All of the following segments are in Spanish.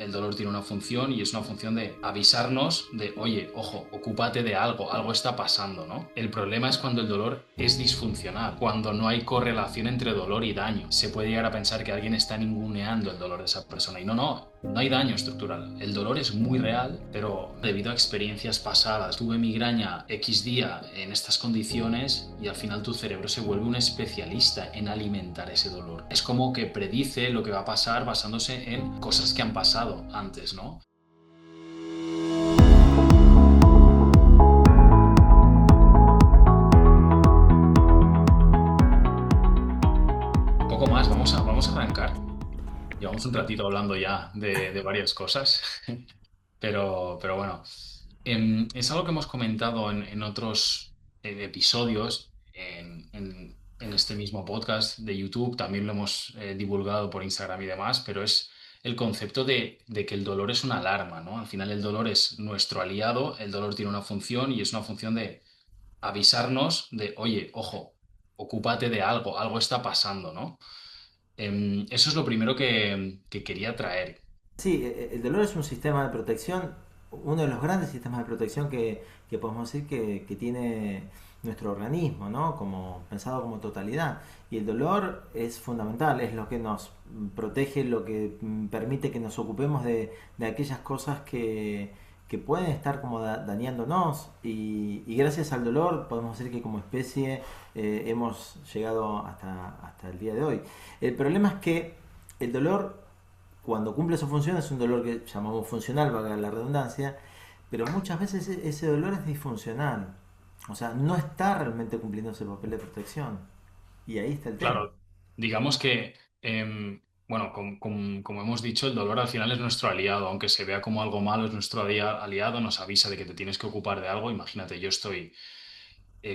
el dolor tiene una función y es una función de avisarnos de, oye, ojo, ocúpate de algo, algo está pasando, ¿no? El problema es cuando el dolor es disfuncional, cuando no hay correlación entre dolor y daño. Se puede llegar a pensar que alguien está ninguneando el dolor de esa persona y no hay daño estructural. El dolor es muy real, pero debido a experiencias pasadas, tuve migraña X día en estas condiciones y al final tu cerebro se vuelve un especialista en alimentar ese dolor. Es como que predice lo que va a pasar basándose en cosas que han pasado antes, ¿no? Poco más, vamos a arrancar. Llevamos un ratito hablando ya de varias cosas, pero bueno, es algo que hemos comentado en otros episodios, en este mismo podcast de YouTube, también lo hemos divulgado por Instagram y demás, pero es el concepto de que el dolor es una alarma, ¿no? Al final el dolor es nuestro aliado, el dolor tiene una función y es una función de avisarnos de, oye, ojo, ocúpate de algo, algo está pasando, ¿no? Eso es lo primero que quería traer. Sí, el dolor es un sistema de protección, uno de los grandes sistemas de protección que podemos decir que tiene nuestro organismo, ¿no? Como pensado como totalidad. Y el dolor es fundamental, es lo que nos protege, lo que permite que nos ocupemos de aquellas cosas que pueden estar como dañándonos. Y gracias al dolor podemos decir que como especie hemos llegado hasta el día de hoy. El problema es que el dolor cuando cumple su función es un dolor que llamamos funcional, valga la redundancia, pero muchas veces ese dolor es disfuncional. O sea, no está realmente cumpliendo ese papel de protección. Y ahí está el tema. Claro, digamos que, bueno, como hemos dicho, el dolor al final es nuestro aliado, aunque se vea como algo malo, es nuestro aliado, nos avisa de que te tienes que ocupar de algo. Imagínate, yo estoy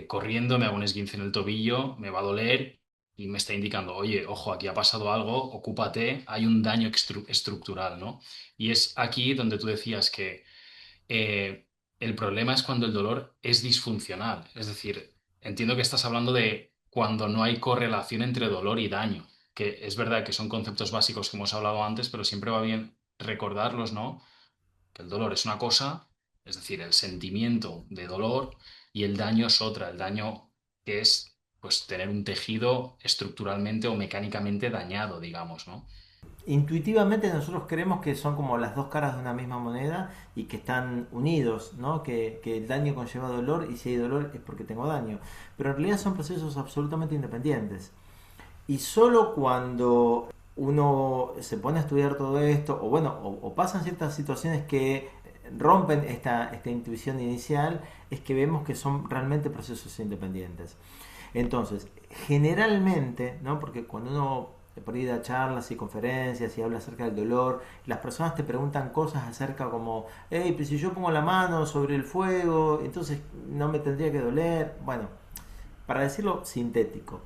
corriendo, me hago un esguince en el tobillo, me va a doler y me está indicando, oye, ojo, aquí ha pasado algo, ocúpate, hay un daño estructural, ¿no? Y es aquí donde tú decías que eh, el problema es cuando el dolor es disfuncional. Es decir, entiendo que estás hablando de cuando no hay correlación entre dolor y daño, que es verdad que son conceptos básicos que hemos hablado antes, pero siempre va bien recordarlos, ¿no? Que el dolor es una cosa, es decir, el sentimiento de dolor, y el daño es otra, el daño que es pues tener un tejido estructuralmente o mecánicamente dañado, digamos, ¿no? Intuitivamente nosotros creemos que son como las dos caras de una misma moneda y que están unidos, ¿no? Que el daño conlleva dolor y si hay dolor es porque tengo daño. Pero en realidad son procesos absolutamente independientes. Y solo cuando uno se pone a estudiar todo esto, o bueno, o pasan ciertas situaciones que rompen esta intuición inicial, es que vemos que son realmente procesos independientes. Entonces, generalmente, ¿no? Porque cuando uno por ir a charlas y conferencias y habla acerca del dolor, las personas te preguntan cosas acerca como, hey, pues si yo pongo la mano sobre el fuego, entonces no me tendría que doler. Bueno, para decirlo sintético,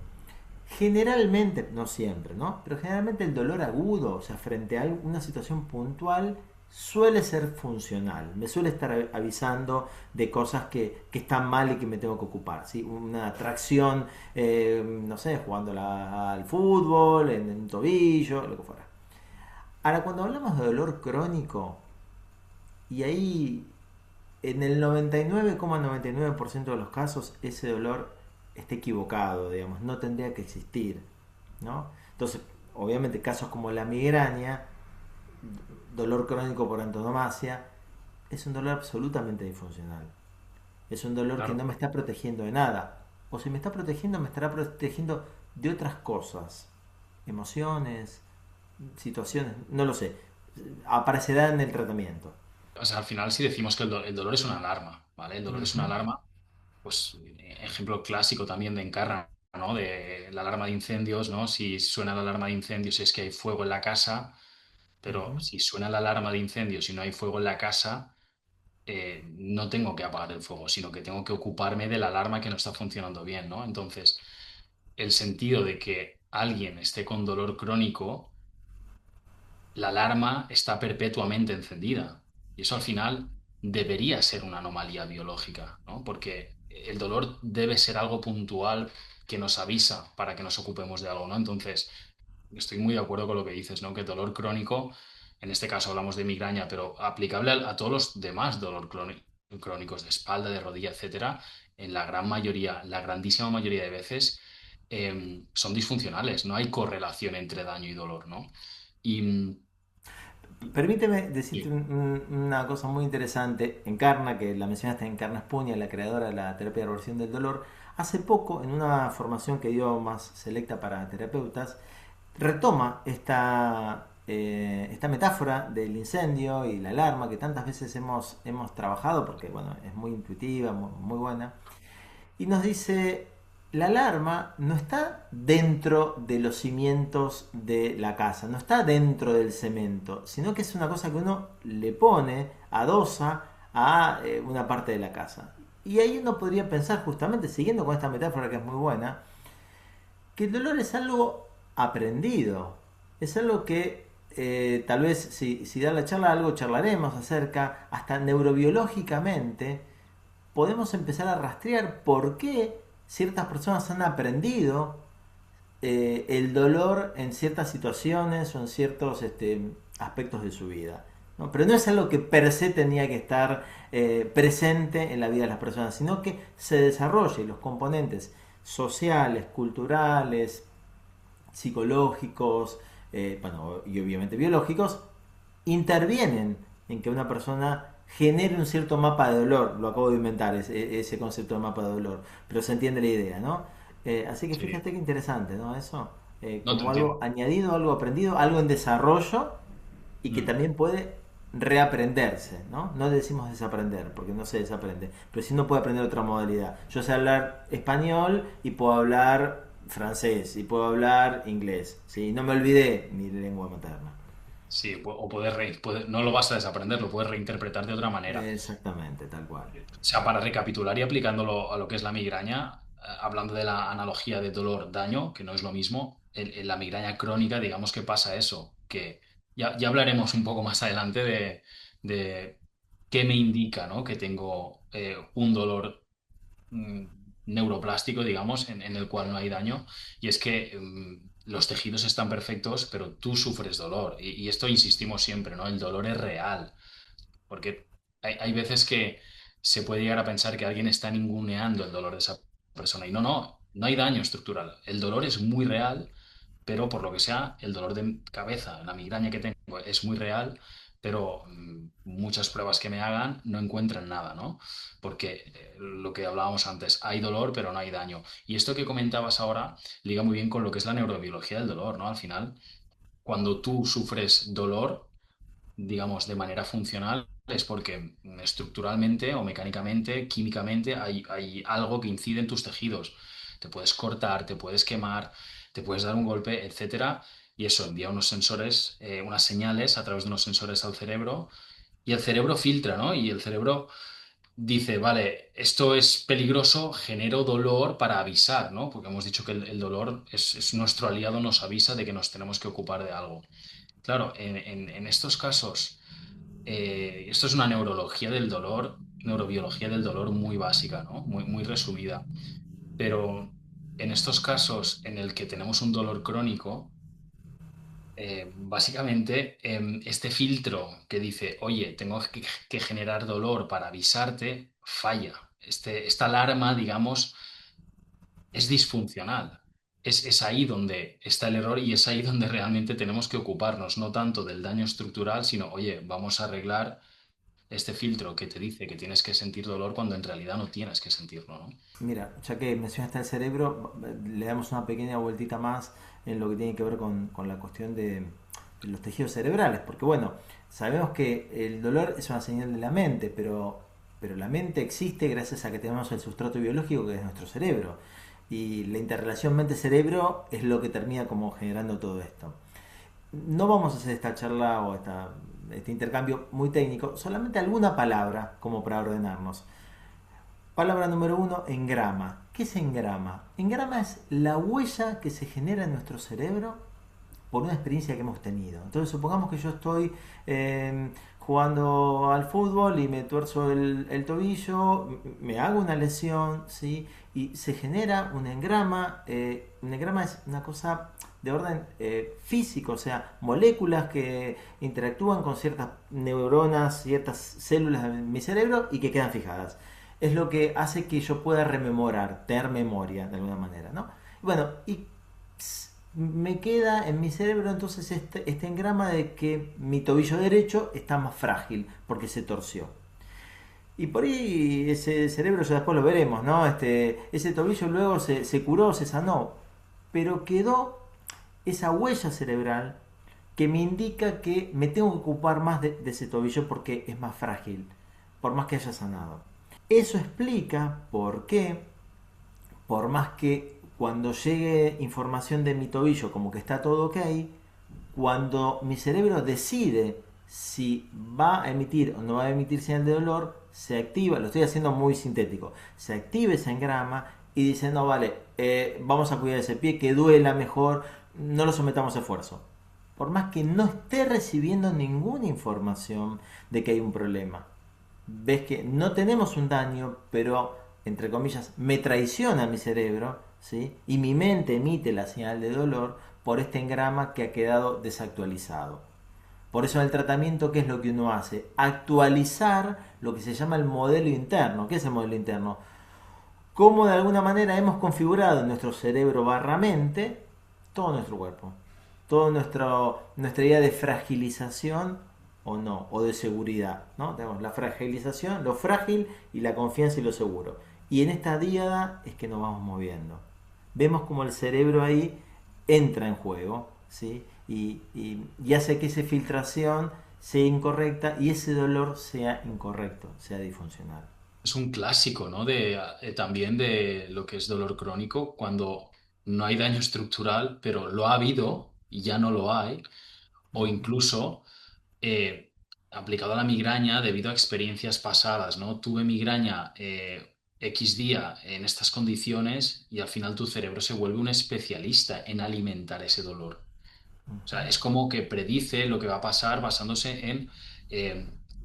generalmente, no siempre, ¿no? Pero generalmente el dolor agudo, o sea, frente a una situación puntual, suele ser funcional. Me suele estar avisando de cosas que están mal y que me tengo que ocupar. ¿Sí? Una atracción, no sé, jugando al fútbol, en un tobillo, lo que fuera. Ahora, cuando hablamos de dolor crónico, y ahí en el 99,99% de los casos ese dolor está equivocado, digamos, no tendría que existir, ¿no? Entonces, obviamente casos como la migraña, dolor crónico por antonomasia, es un dolor absolutamente disfuncional. Es un dolor que no Claro. me está protegiendo de nada. O si me está protegiendo, me estará protegiendo de otras cosas. Emociones, situaciones, no lo sé. Aparecerá en el tratamiento. O sea, al final si decimos que el dolor es una alarma, ¿vale? El dolor es Ujú. una alarma, pues ejemplo clásico también de Encarna, ¿no? De la alarma de incendios, ¿no? Si suena la alarma de incendios es que hay fuego en la casa, pero Ujú. si suena la alarma de incendios y no hay fuego en la casa, no tengo que apagar el fuego, sino que tengo que ocuparme de la alarma que no está funcionando bien, ¿no? Entonces, el sentido de que alguien esté con dolor crónico, la alarma está perpetuamente encendida. Y eso al final debería ser una anomalía biológica, ¿no? Porque el dolor debe ser algo puntual que nos avisa para que nos ocupemos de algo, ¿no? Entonces, estoy muy de acuerdo con lo que dices, ¿no? Que el dolor crónico, en este caso hablamos de migraña, pero aplicable a todos los demás crónicos de espalda, de rodilla, etcétera, en la gran mayoría, la grandísima mayoría de veces, son disfuncionales. No hay correlación entre daño y dolor, ¿no? Y Permíteme decirte sí, una cosa muy interesante. Encarna, que la mencionaste, Encarna Espuña, la creadora de la terapia de reversión del dolor, hace poco, en una formación que dio más selecta para terapeutas, retoma esta metáfora del incendio y la alarma que tantas veces hemos trabajado, porque bueno, es muy intuitiva, muy buena, y nos dice, la alarma no está dentro de los cimientos de la casa, no está dentro del cemento, sino que es una cosa que uno le pone, adosa a una parte de la casa. Y ahí uno podría pensar, justamente siguiendo con esta metáfora que es muy buena, que el dolor es algo aprendido, es algo que tal vez si da la charla algo charlaremos acerca, hasta neurobiológicamente podemos empezar a rastrear por qué ciertas personas han aprendido el dolor en ciertas situaciones o en ciertos aspectos de su vida. ¿No? Pero no es algo que per se tenía que estar presente en la vida de las personas, sino que se desarrolla y los componentes sociales, culturales, psicológicos, bueno, y obviamente biológicos, intervienen en que una persona genere un cierto mapa de dolor. Lo acabo de inventar, ese concepto de mapa de dolor, pero se entiende la idea, ¿no? Así que sí, fíjate qué interesante, ¿no? Eso, no te como algo entiendo. añadido, algo aprendido, algo en desarrollo y que Mm. también puede reaprenderse, ¿no? No decimos desaprender, porque no se desaprende, pero sí uno puede aprender otra modalidad. Yo sé hablar español y puedo hablar francés y puedo hablar inglés, ¿sí? No me olvidé mi lengua materna. Sí, o no lo vas a desaprender, lo puedes reinterpretar de otra manera. Exactamente, tal cual. O sea, para recapitular y aplicándolo a lo que es la migraña, hablando de la analogía de dolor-daño, que no es lo mismo, en la migraña crónica, digamos que pasa eso, que ya hablaremos un poco más adelante de qué me indica, ¿no? Que tengo un dolor mm, neuroplástico, digamos, en el cual no hay daño, y es que los tejidos están perfectos, pero tú sufres dolor. Y esto insistimos siempre, ¿no? El dolor es real. Porque hay veces que se puede llegar a pensar que alguien está ninguneando el dolor de esa persona. Y no hay daño estructural. El dolor es muy real, pero por lo que sea, el dolor de cabeza, la migraña que tengo es muy real, pero muchas pruebas que me hagan no encuentran nada, ¿no? Porque lo que hablábamos antes, hay dolor, pero no hay daño. Y esto que comentabas ahora liga muy bien con lo que es la neurobiología del dolor, ¿no? Al final, cuando tú sufres dolor, digamos, de manera funcional, es porque estructuralmente o mecánicamente, químicamente, hay algo que incide en tus tejidos. Te puedes cortar, te puedes quemar, te puedes dar un golpe, etcétera, y eso envía unos sensores, unas señales a través de unos sensores al cerebro, y el cerebro filtra, ¿no? Y el cerebro dice, vale, esto es peligroso, genero dolor para avisar, ¿no? Porque hemos dicho que el dolor es nuestro aliado, nos avisa de que nos tenemos que ocupar de algo. Claro, en estos casos esto es una neurología del dolor, neurobiología del dolor muy básica, ¿no? Muy resumida. Pero en estos casos en el que tenemos un dolor crónico, básicamente este filtro que dice, oye, tengo que generar dolor para avisarte, falla. Esta alarma, digamos, es disfuncional. Es ahí donde está el error y es ahí donde realmente tenemos que ocuparnos, no tanto del daño estructural, sino, oye, vamos a arreglar este filtro que te dice que tienes que sentir dolor cuando en realidad no tienes que sentirlo, ¿no? Mira, ya que mencionaste el cerebro, le damos una pequeña vueltita más en lo que tiene que ver con la cuestión de los tejidos cerebrales, porque bueno, sabemos que el dolor es una señal de la mente, pero la mente existe gracias a que tenemos el sustrato biológico que es nuestro cerebro. Y la interrelación mente-cerebro es lo que termina como generando todo esto. No vamos a hacer esta charla o este intercambio muy técnico, solamente alguna palabra como para ordenarnos. Palabra número uno, engrama. ¿Qué es engrama? Engrama es la huella que se genera en nuestro cerebro por una experiencia que hemos tenido. Entonces, supongamos que yo estoy jugando al fútbol y me tuerzo el tobillo, me hago una lesión, ¿sí? Y se genera un engrama. Un engrama es una cosa de orden físico, o sea, moléculas que interactúan con ciertas neuronas, ciertas células de mi cerebro y que quedan fijadas. Es lo que hace que yo pueda rememorar, tener memoria de alguna manera, ¿no? Bueno, y me queda en mi cerebro entonces este engrama de que mi tobillo derecho está más frágil porque se torció. Y por ahí ese cerebro ya después lo veremos, ¿no? Ese tobillo luego se curó, se sanó, pero quedó esa huella cerebral que me indica que me tengo que ocupar más de ese tobillo porque es más frágil, por más que haya sanado. Eso explica por qué, por más que cuando llegue información de mi tobillo como que está todo ok, cuando mi cerebro decide si va a emitir o no va a emitir señal de dolor, se activa, lo estoy haciendo muy sintético, se activa ese engrama y dice, no, vale, vamos a cuidar ese pie, que duela mejor, no lo sometamos a esfuerzo. Por más que no esté recibiendo ninguna información de que hay un problema. Ves que no tenemos un daño, pero, entre comillas, me traiciona mi cerebro, ¿sí? Y mi mente emite la señal de dolor por este engrama que ha quedado desactualizado. Por eso en el tratamiento, ¿qué es lo que uno hace? Actualizar lo que se llama el modelo interno. ¿Qué es el modelo interno? Cómo de alguna manera hemos configurado en nuestro cerebro barra mente todo nuestro cuerpo. Toda nuestra idea de fragilización o no, o de seguridad. ¿No? Tenemos la fragilización, lo frágil y la confianza y lo seguro. Y en esta díada es que nos vamos moviendo. Vemos como el cerebro ahí entra en juego, ¿sí? Y hace que esa filtración sea incorrecta y ese dolor sea incorrecto, sea disfuncional. Es un clásico, ¿no? También de lo que es dolor crónico, cuando no hay daño estructural, pero lo ha habido y ya no lo hay, o Ujú. incluso eh, aplicado a la migraña debido a experiencias pasadas, ¿no? Tuve migraña X día en estas condiciones y al final tu cerebro se vuelve un especialista en alimentar ese dolor. O sea, es como que predice lo que va a pasar basándose en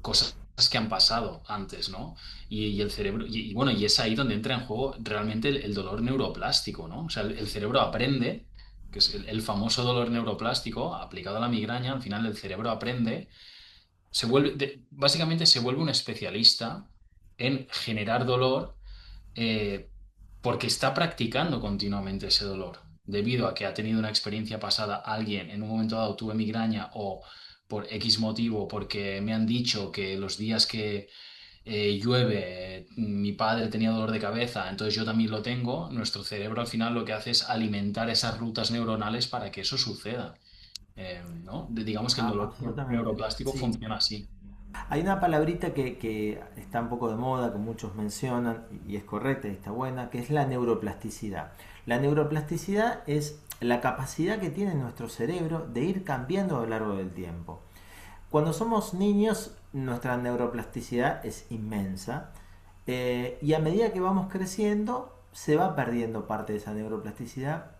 cosas que han pasado antes, ¿no? Y el cerebro, bueno, y es ahí donde entra en juego realmente el dolor neuroplástico, ¿no? O sea, el cerebro aprende, que es el famoso dolor neuroplástico aplicado a la migraña, al final el cerebro aprende, básicamente se vuelve un especialista en generar dolor eh, porque está practicando continuamente ese dolor, debido a que ha tenido una experiencia pasada, alguien en un momento dado tuve migraña o por X motivo, porque me han dicho que los días que llueve, mi padre tenía dolor de cabeza, entonces yo también lo tengo, nuestro cerebro al final lo que hace es alimentar esas rutas neuronales para que eso suceda. ¿No? Digamos que el Ah, dolor absolutamente. neuroplástico Sí. funciona así. Hay una palabrita que está un poco de moda, que muchos mencionan, y es correcta y está buena, que es la neuroplasticidad. La neuroplasticidad es la capacidad que tiene nuestro cerebro de ir cambiando a lo largo del tiempo. Cuando somos niños, nuestra neuroplasticidad es inmensa, y a medida que vamos creciendo, se va perdiendo parte de esa neuroplasticidad,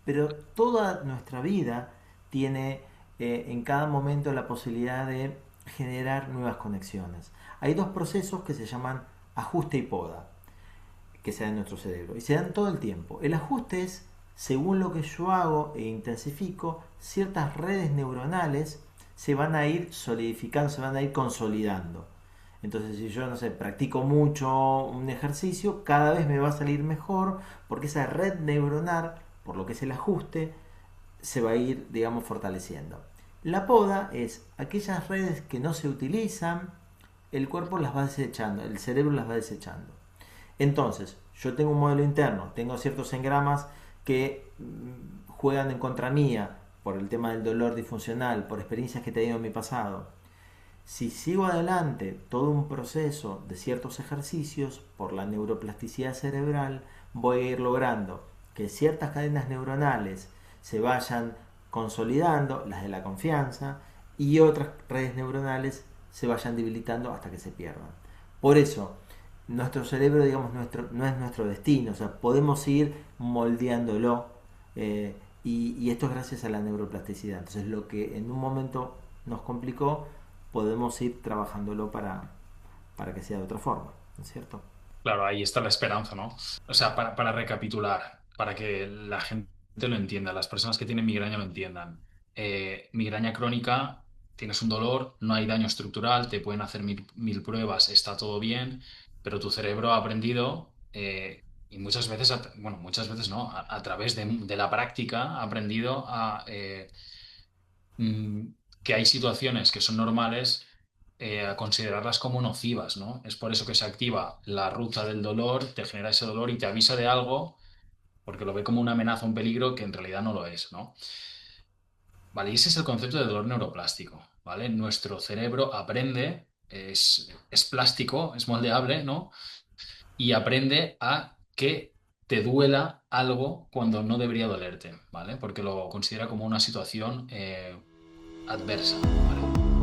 pero toda nuestra vida tiene en cada momento la posibilidad de generar nuevas conexiones. Hay dos procesos que se llaman ajuste y poda, que se dan en nuestro cerebro, y se dan todo el tiempo. El ajuste es, según lo que yo hago e intensifico, ciertas redes neuronales se van a ir solidificando, se van a ir consolidando. Entonces, si yo, no sé, practico mucho un ejercicio, cada vez me va a salir mejor porque esa red neuronal, por lo que es el ajuste, se va a ir, digamos, fortaleciendo. La poda es aquellas redes que no se utilizan, el cuerpo las va desechando, el cerebro las va desechando. Entonces, yo tengo un modelo interno, tengo ciertos engramas que juegan en contra mía por el tema del dolor disfuncional, por experiencias que he tenido en mi pasado. Si sigo adelante todo un proceso de ciertos ejercicios por la neuroplasticidad cerebral, voy a ir logrando que ciertas cadenas neuronales se vayan consolidando, las de la confianza, y otras redes neuronales se vayan debilitando hasta que se pierdan. Por eso, nuestro cerebro, digamos, no es nuestro destino, o sea, podemos ir moldeándolo, y esto es gracias a la neuroplasticidad. Entonces, lo que en un momento nos complicó, podemos ir trabajándolo para que sea de otra forma, ¿no es cierto? Claro, ahí está la esperanza, ¿no? O sea, para recapitular, para que la gente lo entienda, las personas que tienen migraña lo entiendan. Migraña crónica, tienes un dolor, no hay daño estructural, te pueden hacer mil pruebas, está todo bien, pero tu cerebro ha aprendido, y muchas veces, bueno, muchas veces no, a través de la práctica ha aprendido mm, que hay situaciones que son normales, a considerarlas como nocivas, ¿no? Es por eso que se activa la ruta del dolor, te genera ese dolor y te avisa de algo, porque lo ve como una amenaza, un peligro, que en realidad no lo es, ¿no? Vale, y ese es el concepto de dolor neuroplástico, ¿vale? Nuestro cerebro aprende, es plástico, es moldeable, ¿no? Y aprende a que te duela algo cuando no debería dolerte, ¿vale? Porque lo considera como una situación adversa, ¿vale?